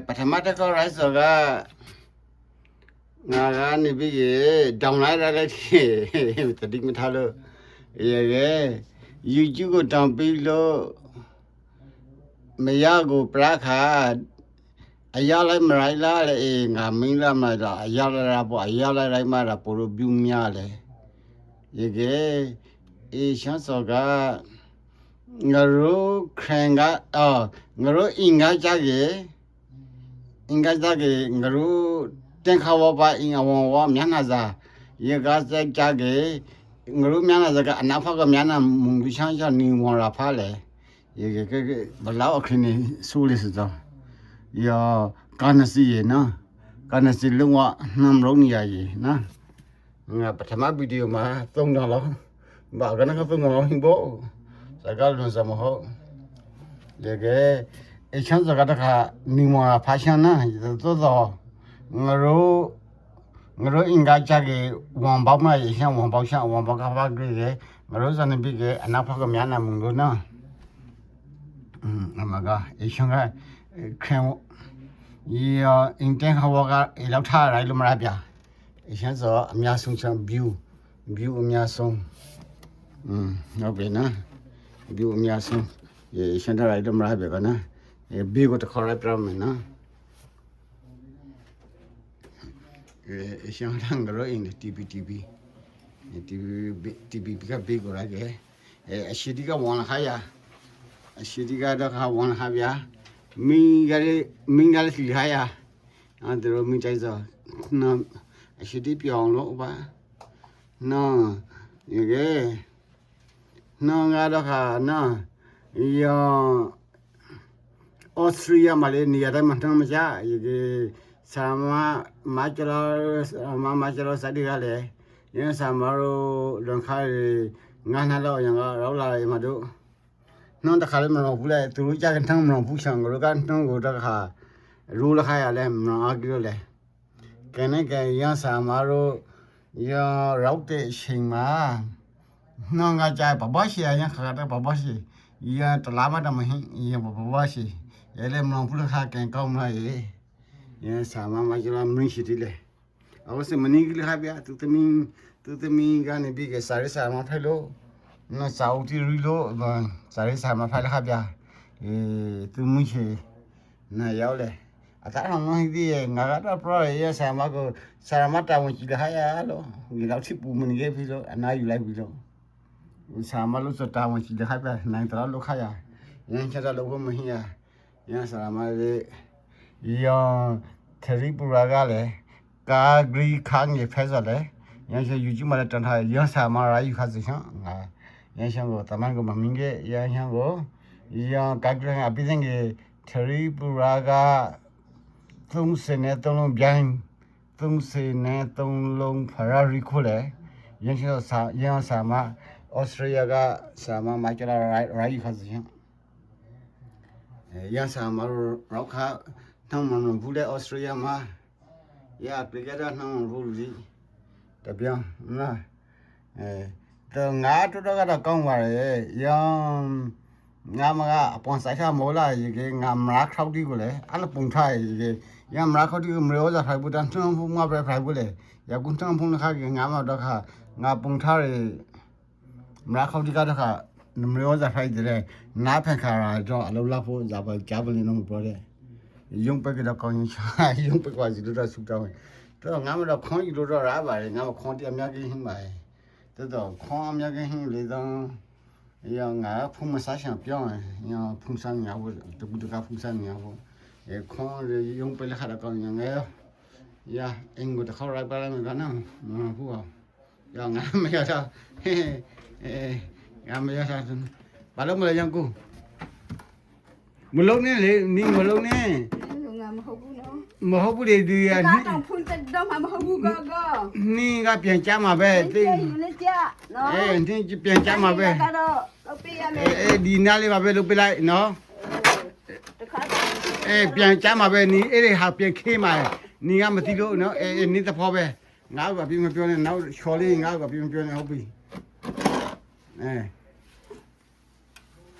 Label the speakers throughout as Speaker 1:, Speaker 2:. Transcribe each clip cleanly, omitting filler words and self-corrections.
Speaker 1: ပထမတစ်ခေါက်ရိုက်စောကငါကနေပြီးဒေါင်လိုက်ရတဲ့တတိမထားလို့ရေ YouTube ကိုတောင်းပြီးလို့မရကိုပရခါအရာလိုက်မလိုက်လားလေငါမင်းလာမလားအရာလာပေါ့အရာလိုက်မှတာပိုလို့ပြူးများလေရေရှမ်းစောကငါတို့ခံကငါတို့အင်္ဂါကြကြီးငါတို့တင်ခါဝပါအင်္ဂါဝမျက်နှာစာရေကားစက်ကြကြီးငါတို့မျက်နှာစာကအနာဖက်ကမျက်နှာမုံချမ်းချနေမော်လာဖားလေရေဘလောက်အခင်းနေဆိုးလေးစတော့ကာနစီရေနော်ကာနစီလုံးဝနှမ်းလုံးနေရရေနော်ငါပထမဗီဒီယိုမှာသုံးတော့လောက်ဘာကနကသုံးတော့ဟင်ဘောစကားလုံးစမဟုတ်ရေအချမ်းစကားတခါနီမော်လာဖားချန်နာတော့ငါတို့အင်္ဂါကြကြီးဝန်ပေါက်မရေရှမ်းဝန်ပေါက်ချဝန်ပေါက်ကပါကြီးငါတို့စနေပြီးကအနာဖက်ကမြန်နာမုံလို့နော်အမကအရှမ်းကခံအင်တန်ဟဝကလောက်ထားရိုက်လို့မရပြအရှမ်းစောအများဆုံးချမ်း view အများဆုံးဟုတ်ပြီနော် view အများဆုံးရှမ်းထားရိုက်လို့မရပြကနော်ဘေးကိုတခေါ်ရိုက်ပြမယ်နော်ရှမ်းထန်ကတော့အင်း TV ကဘေးကိုရိုက်ခဲ့အရှိဒီကဝန်ခါရအရှိဒီကတော့ခါဝန်ခါပြမင်းကလေးစီခါရအဲ့ဒါမင်းတိုက်စားနော်အရှိဒီပြောင်းလို့ပါနော်ရေနော်ငါတော့ခါနော်ဩစတြေးလျမှာလေနေရာတိုင်းမှာတမ်းမကြရေဆာမကျလောစတိကလေရင်းဆာမရောလွန်ခါငါနာတော့ရံကတော့လာရမှာတို့နော်တခါလည်းမလို့ဘူးလေသူတို့ကြကန်ထမ်းမလို့ဘူးချံကိုကန်တွန်းကိုတခါရူလခါရလဲမနော်ကြည့်လေကနေကရင်းဆာမရောရောက်တဲ့အချိန်မှာနော်ငါကြဘဘရှိရရင်ခါတဲ့ဘဘရှိရတလာမတမဟင်းရဘဘရှိရဲလေမလို့ဘူးခါကန်ကောင်းမလားရေဆာမကျလာမင်းရှိတယ်လေအခုစမနီကလေးခါပြသူသမီးကနေပြီးကစားရဆာမဖိုင်လို့နော်စာအုပ်တီရီလို့စားရဆာမဖိုင်ခါပြသူမရှိနာရောက်လေအတားအောင်မဟိဒီငါကတော့ပရရဆာမကိုဆာမတာဝန်ကြီးခါရလို့ဒီလောက်ချစ်ပူမနေခဲ့ပြီလို့အနာယူလိုက်ပြီလို့ဆာမလို့စတာဝန်ကြီးခါပြနိုင်တော်လို့ခါရရင်းချက်တော့လို့မဟိရဆာမလေးထရီပူရာကလည်းကာဂရီခန်းရဖဲဆိုလေရန်ရှ YouTube မှာတန်ထားရန်ဆာမရာယူခါစချန်ငါရန်ရှံကိုတမန်ကိုမမင်းကရန်ရှံကိုကာဂရီအပိစင်ကထရီပူရာက30နဲ့3လုံးပြန်30နဲ့3လုံးဖရာရီခိုလေရန်ဆာမဩစတြေးလျကဆာမမကျလာရာယူခါစချန်ရန်ဆာမရောက်ခါทำมันพูดได้ออสเตรเลียมาอยากไปก็ได้ทำมันพูดดีแต่เพียงนะแต่งาตัวก็ได้ก้องว่าเลยยังงามันก็ปอนสายชาโมล่าอย่างเงี้ยงามรักเขาดีกว่าเลยอันนั้นปุ่งไทยอย่างเงี้ยยังรักเขาดีกว่าไม่รู้จะใครพูดดันทั้งพูดมาไปใครพูดเลยอยากคุณทั้งพูดนะคะงามมาด้วยค่ะงาปุ่งไทยรักเขาดีก็ได้ค่ะไม่รู้จะใครจะได้น้าแพงขาราจอเราเล่าพูดจะไปจับเลยน้องพูดเลย用不给他搞营销，用不管是多少数张，这俺们这抗议多少人吧？俺们抗的俺们给人买，这都抗俺们给人来当，俺碰么啥想表啊？碰上年我都不得干碰上年我，抗这用不了还得搞人呀，英国的好来把他们干那，不啊，俺没有啥，嘿嘿，俺没有啥，把他们来养狗。မလုံးနဲ့လေနီမလုံးနဲ့
Speaker 2: ငါမဟုတ်ဘူးနော်
Speaker 1: မဟုတ်ဘူးလေဒီက
Speaker 2: ဒါတော့ဖွင့်တော့မဟုတ်ဘူးကော
Speaker 1: နီကပြန်ကြမှာပဲ
Speaker 2: သိယူနေကြနော်
Speaker 1: တင်းပြန်ကြမှာပဲ
Speaker 2: ကတော့လုပ်ပေးရမယ်
Speaker 1: ဒီနားလေးပါပဲလုပ်ပေးလိုက်နော်
Speaker 2: တခါ
Speaker 1: ပြန်ကြမှာပဲနီအဲ့ဒီဟာပြန်ခေးမှာနီကမသိလို့နော်နီတဖောပဲငါကပြန်မပြောနဲ့နောက်ချော်လေးငါကပြန်မပြောနဲ့ဟုတ်ပြီ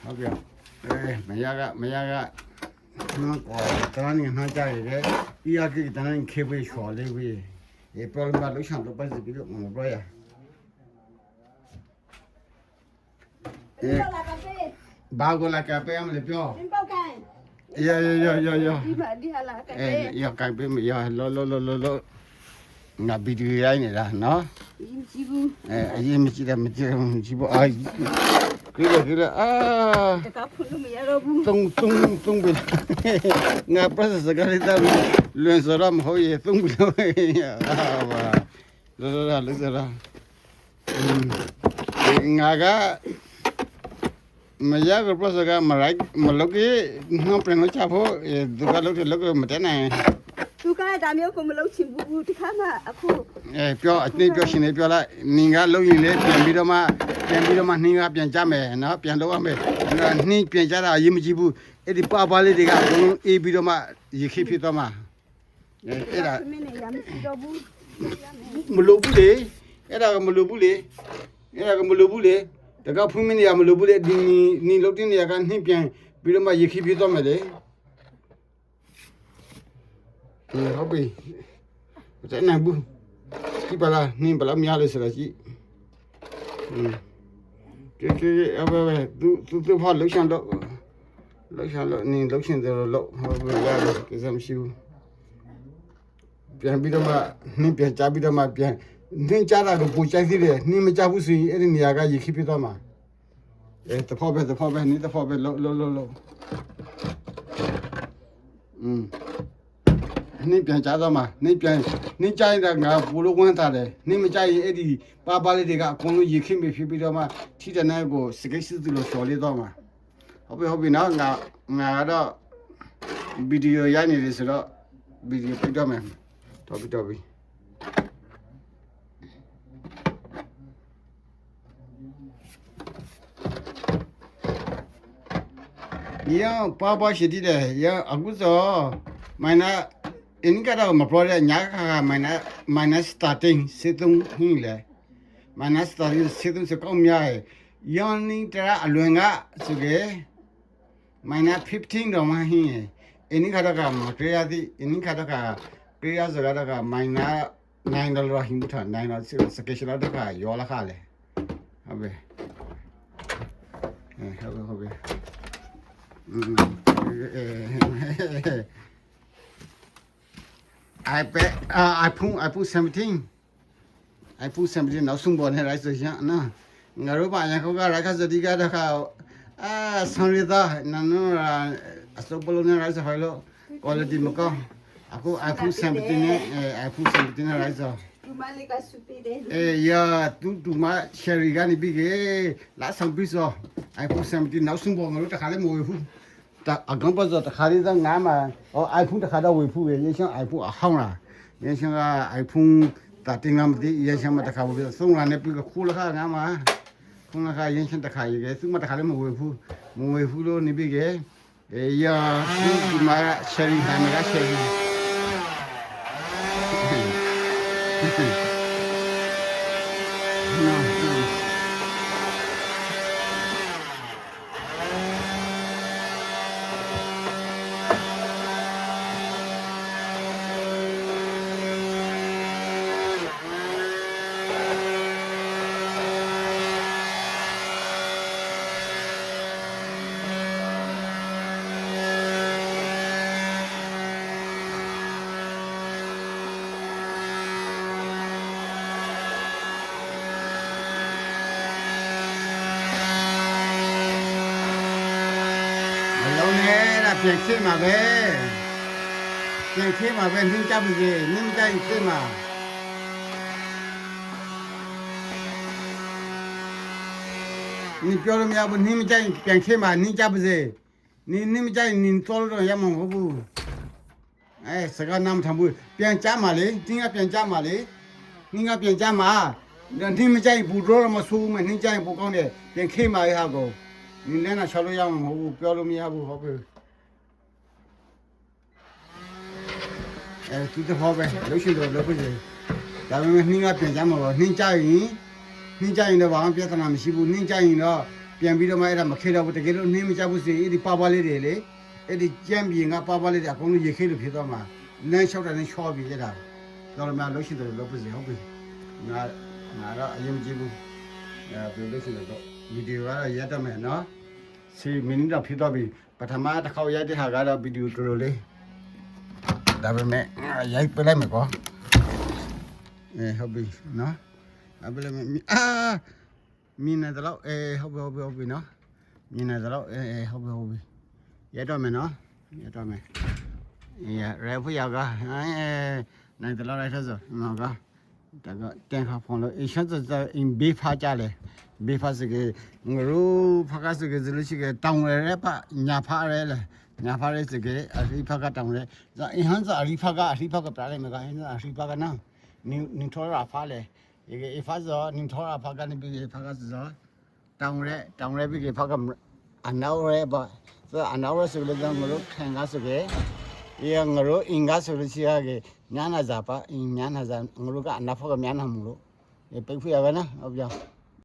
Speaker 1: ဟုတ်ပြီမရက နော်ကွာတန်းနေနှားကြရတယ်ဒီအကိတန်းနေခေပေးချော်လေးဝေးဒီပရိုဂရမ်လောက်ချန်တော့ပတ်စီပြီးတော့မပြောရ
Speaker 2: Ini lah kafe.
Speaker 1: ဘာကိုလာကပေးအမလို့ပြော
Speaker 2: Timpau kan.
Speaker 1: ရ
Speaker 2: Di mana dia lah
Speaker 1: အဲ
Speaker 2: kafe.
Speaker 1: ရကပေးမရလောငါဗီဒီယိုရိုက်နေတာနော်
Speaker 2: Ini cibu.
Speaker 1: အရင်မကြည့်တယ်မကြည့်ဘူးကြည့်ဖို့အာကိလေအာ
Speaker 2: Dekat pun lu ya robu.
Speaker 1: သုံးပြီငါ process ကလေးတော့လွန်စောရမဟုတ်ရဲ့သုံးပြီလို့အာဘာလောစရာငါကမရက process ကမလုပ်ကြီးနှောပြန်လို့ချဖို့ဒီကလုပ်မတဲ့နိုင်
Speaker 2: Tu kan dah mio ko melau cibu di kana aku.
Speaker 1: ပြောအတင်းပြောရှင်နေပြောလိုက်နင်ကလုပ်ရင်လေပြန်ပြီးတော့မှနှင်းကပြန်ကြမယ်နော်ပြန်လုပ်ရမယ်နှင်းပြန်ကြတာအရေးမကြီးဘူးအဲ့ဒီပါလေးတွေကအကုန်လုံးအေးပြီးတော့မှရေခိဖြစ်သွားမှာအဲ့ဒါ
Speaker 2: Mene ya mesti robu.
Speaker 1: မလိုဘူးလေအဲ့ဒါကမလိုဘူးလေတကဖုန်းမင်းရမလိုဘူးလေဒီနင်လုပ်တဲ့နေရာကနှင်းပြန်ပြီးတော့မှရေခိဖြစ်သွားမယ်လေဟုတ်ပြီတဲ့နိုင်ဘူးဒီပါလားနှင်းပါလားများလေဆိုတာကြည့်ကဲအဘသူဖာလှရှန်တော့နင်းလှရှန်တယ်လို့ဟုတ်ပြီရတယ်ကိစ္စမရှိဘူးပြန်ပြီးတော့မှနှင်းပြန်ချပြီးတော့မှပြန်နှင်းချတာကိုပူချိုက်သေးတယ်နှင်းမချဘူးဆိုရင်အဲ့ဒီနေရာကရေခိဖြစ်သွားမှာတဖောက်ပဲနင်းတဖောက်ပဲလို့နှင်းပြန်ချသွားမှာနှင်းချိုင်းတာငါပူလို့ဝမ်းသာတယ်နှင်းမချိုင်းရင်အဲ့ဒီပါလေးတွေကအကုန်လုံးရေခိဖြစ်ပြီးတော့မှထိတဲ့နိုင်ကိုစကိတ်စစ်လို့ဆော်လေးသွားမှာဟုတ်ပြီနော်ငါကတော့ဗီဒီယိုရိုက်နေတယ်ဆိုတော့ဗီဒီယိုပြတော့မယ်တော်ပြီရပါရှိတယ်ရအခုဆိုမိုင်းနာအင်းကတော့မပြောရညာခါမိုင်းနာ starting စစ်တုံးဟင်းလေမိုင်းနာ starting စစ်တုံးစကောင်းများရန်နင်းတရအလွန်ကဆိုကေမိုင်းနာ15တော့မှဟင်းအင်းကတော့မကြရသည်အင်းကတော့ကြရစကားတော့မိုင်းနာ9ဒေါ်လာဟင်းဘူးထား9ဒေါ်လာစကေရှလာတော့ရောလာခါလေဟုတ်ပြီဟုတ်ပြီiPhone 17နောက်ဆုံးပေါ်နေလိုက်ဆိုရင်နော်ငါတို့ဘာညာကောကရခစတိကတော့ဆောင်းရတာနန်နော်အစပလုံးနေလိုက်ဆိုဟဲ့လို့ quality မကောအခု iPhone 17နဲ့iPhone 17နဲ့လိုက်ဆို
Speaker 2: Tu malik ka supi de.
Speaker 1: တူမ cherry ကနေပြီးကေလာဆောင်ပြီးဆို iPhone 17နောက်ဆုံးပေါ်ငါတို့တခါလေးမဝေဘူးအကောင်ပတ်တော့တခါလေးငါမှာiPhone တခါတော့ဝေဖူးရရချင်း iPhone အဟောင်းလားရချင်းက iPhone တာတင်ငါမသိရချင်းမတခါဝေဆုံးလာနေပြီးခိုးလခငါမှာခုနကရချင်းတခါရခဲ့သူမတခါလေးမဝေဖူးလို့နေပြီးကေဒီမှာ cherry ဟမ်းက cherry ပြန်ခေမှာပဲနှင်းကြပါစေနှင်းကြိုက်ခေမှာ你ပြောလို့မရဘူးနှင်းမကြိုက်ပြန်ခေမှာနှင်းကြပါစေနှင်းမကြိုက်နှင်းတော်တော့ရမှာမဟုတ်ဘူးစကားနားမထဘူးပြန်ကြမှာလေတင်းကပြန်ကြမှာလေနှင်းကပြန်ကြမှာနှင်းမကြိုက်ဘူးတော့မဆိုးဘူးနှင်းကြိုက်ဘူးကောင်းတယ်ပြန်ခေမှာရဟာကိုနှင်းလည်းချောက်လို့ရမှာမဟုတ်ဘူးပြောလို့မရဘူးဟုတ်ပြီသူတဖောက်ပဲလှုပ်ရှင်တော့လုပ်ပြီဒါပေမဲ့နှင်းကပြန်ကြမှာပေါ့နှင်းကြရင်တော့ဘာမှပြဿနာမရှိဘူးနှင်းကြရင်တော့ပြန်ပြီးတော့မှအဲ့ဒါမခေတော့ဘူးတကယ်လို့နှင်းမကြဘူးစီဒီပါလေးတွေလေ အဲ့ဒီကြမ်းပြီးငါပါပါလေးအကုန်လုံးရေခဲလို့ဖြစ်သွားမှာလမ်းလျှောက်တယ်နဲ့ချောပြီးရတာတော်တော်များလို့ရှိတယ်လို့ပြစီဟုတ်ပြီငါတော့အရင်မကြည့်ဘူးပြောလို့ရှိတယ်တော့ဗီဒီယိုကတော့ရက်တော့မယ်နော်10မိနစ်တော့ဖြစ်သွားပြီပထမတစ်ခေါက်ရိုက်တဲ့ဟာကတော့ဗီဒီယိုတော်တော်လေးဒါပေမဲ့ရိုက်ပလိုက်မယ်ကွာဟုတ်ပြီနော်အပလည်းမင်းနဲ့တော့ဟုတ်ပြီနော်မင်းနဲ့တော့ဟုတ်ပြီရတော့မယ်နော်ရတော့မယ်ရဲဖွေရကနိုင်တော့လိုက်ဆိုနော်ကဒါကတန်ခါဖုန်းလို့အရှင်းအင်းဘေးဖားကြလေဘေးဖားစကေငရိုးဖားကစကေဇလူရှိကေတောင်းရဲပါညာဖားရဲလေညာဖားရဲစကေအရိဖားကတောင်းရဲအင်းဟန်စာအရိဖားကပြလိုက်မကအင်းစာအရိဖားကနော်နင်ထောရာဖားလေဒီဖားစောနင်ထောရာဖားကနေပြီးဖားကစောတောင်းရဲပြီးဖားကအနောက်ရဲပါအနောက်ရဲဆိုလို့ငရိုးခံကစကေငရိုးအင်္ဂါဆိုလို့ရှိရကေညာနာဇာပါညာနာဇာငရိုးကအနောက်ဖက်ကညာနာမှုလို့ပိတ်ဖွေရပဲနော်ဟုတ်ပြ